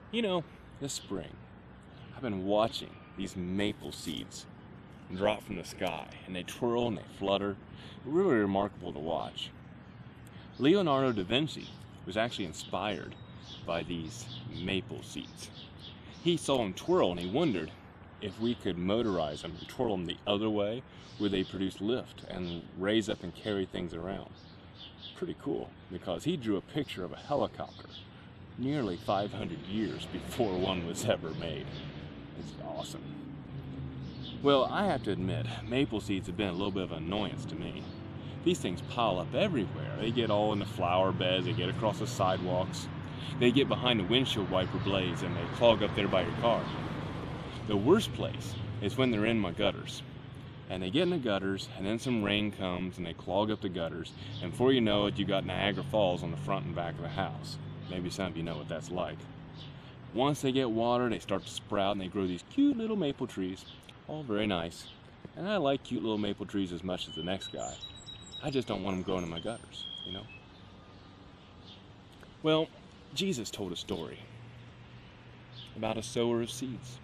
You know, this spring, I've been watching these maple seeds drop from the sky, and they twirl and they flutter. Really remarkable to watch. Leonardo da Vinci was actually inspired by these maple seeds. He saw them twirl and he wondered if we could motorize them and twirl them the other way, would they produce lift and raise up and carry things around. Pretty cool, because he drew a picture of a helicopter nearly 500 years before one was ever made. It's awesome. Well, I have to admit, maple seeds have been a little bit of an annoyance to me. These things pile up everywhere. They get all in the flower beds, they get across the sidewalks, they get behind the windshield wiper blades, and they clog up there by your car. The worst place is when they're in my gutters. And they get in the gutters, and then some rain comes, and they clog up the gutters, and before you know it, you got Niagara Falls on the front and back of the house. Maybe some of you know what that's like. Once they get water, they start to sprout, and they grow these cute little maple trees. All very nice. And I like cute little maple trees as much as the next guy. I just don't want them growing in my gutters, you know? Well, Jesus told a story about a sower of seeds.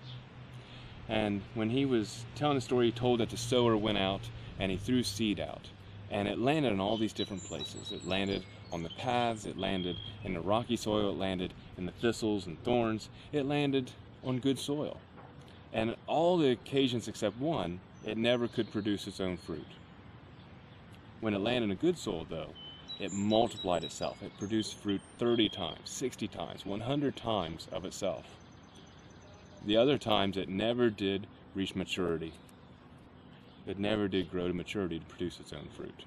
And when he was telling the story, he told that the sower went out and he threw seed out. And it landed in all these different places. It landed on the paths, it landed in the rocky soil, it landed in the thistles and thorns, it landed on good soil. And all the occasions except one, it never could produce its own fruit. When it landed in good soil, though, it multiplied itself. It produced fruit 30 times, 60 times, 100 times of itself. The other times, it never did reach maturity. It never did grow to maturity to produce its own fruit.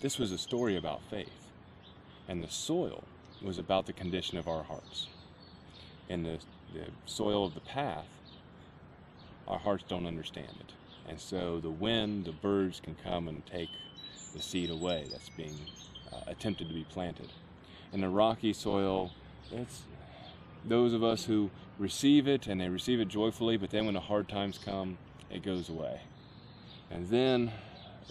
This was a story about faith, and the soil was about the condition of our hearts. In the soil of the path, our hearts don't understand it. And so the wind, the birds can come and take the seed away that's being attempted to be planted. In the rocky soil, it's those of us who receive it, and they receive it joyfully, but then when the hard times come, it goes away. And then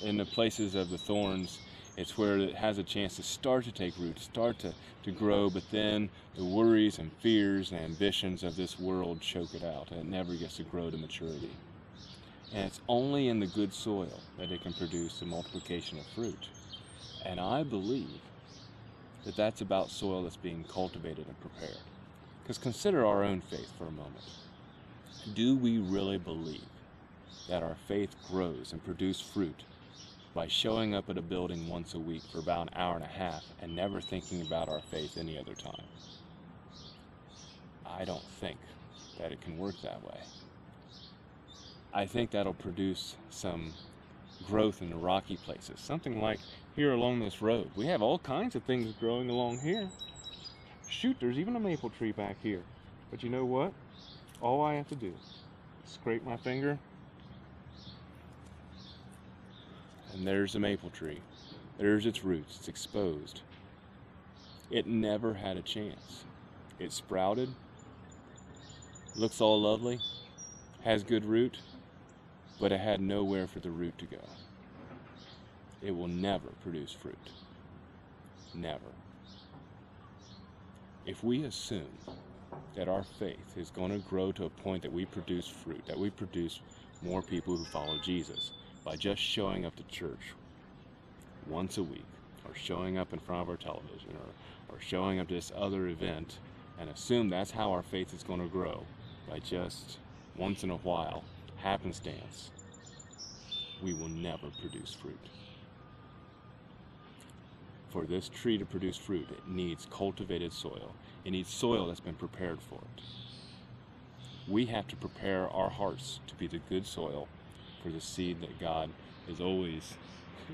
in the places of the thorns, it's where it has a chance to start to take root, start to grow, but then the worries and fears and ambitions of this world choke it out, and it never gets to grow to maturity. And it's only in the good soil that it can produce a multiplication of fruit. And I believe that that's about soil that's being cultivated and prepared. Because consider our own faith for a moment. Do we really believe that our faith grows and produces fruit by showing up at a building once a week for about an hour and a half and never thinking about our faith any other time? I don't think that it can work that way. I think that'll produce some growth in the rocky places. Something like here along this road. We have all kinds of things growing along here. Shoot, there's even a maple tree back here. But you know what? All I have to do is scrape my finger, and there's the maple tree. There's its roots. It's exposed. It never had a chance. It sprouted, looks all lovely, has good root, but it had nowhere for the root to go. It will never produce fruit. Never. If we assume that our faith is going to grow to a point that we produce fruit, that we produce more people who follow Jesus by just showing up to church once a week, or showing up in front of our television, or showing up to this other event, and assume that's how our faith is going to grow by just once in a while, happenstance, we will never produce fruit. For this tree to produce fruit, it needs cultivated soil. It needs soil that's been prepared for it. We have to prepare our hearts to be the good soil for the seed that God is always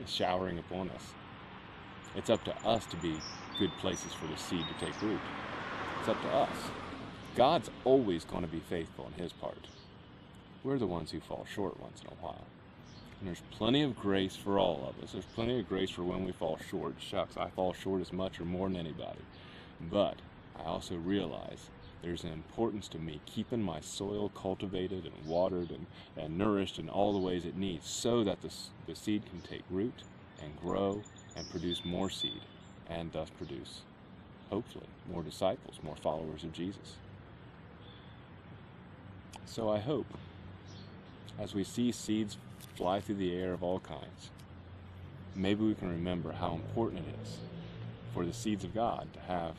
showering upon us. It's up to us to be good places for the seed to take root. It's up to us. God's always going to be faithful in His part. We're the ones who fall short once in a while. And there's plenty of grace for all of us. There's plenty of grace for when we fall short. Shucks, I fall short as much or more than anybody. But I also realize there's an importance to me keeping my soil cultivated and watered and nourished in all the ways it needs, so that the seed can take root and grow and produce more seed, and thus produce hopefully, more disciples, more followers of Jesus. So I hope, as we see seeds fly through the air of all kinds, maybe we can remember how important it is for the seeds of God to have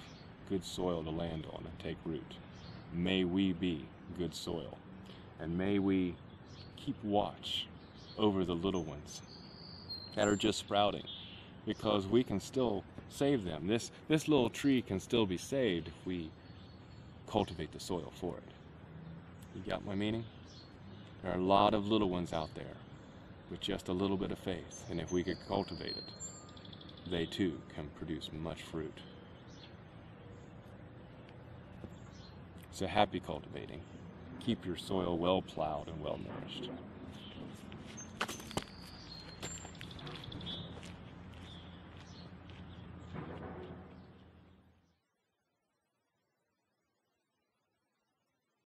good soil to land on and take root. May we be good soil, and may we keep watch over the little ones that are just sprouting, because we can still save them. This little tree can still be saved if we cultivate the soil for it. You got my meaning? There are a lot of little ones out there with just a little bit of faith, and if we could cultivate it, they too can produce much fruit. So happy cultivating. Keep your soil well plowed and well nourished.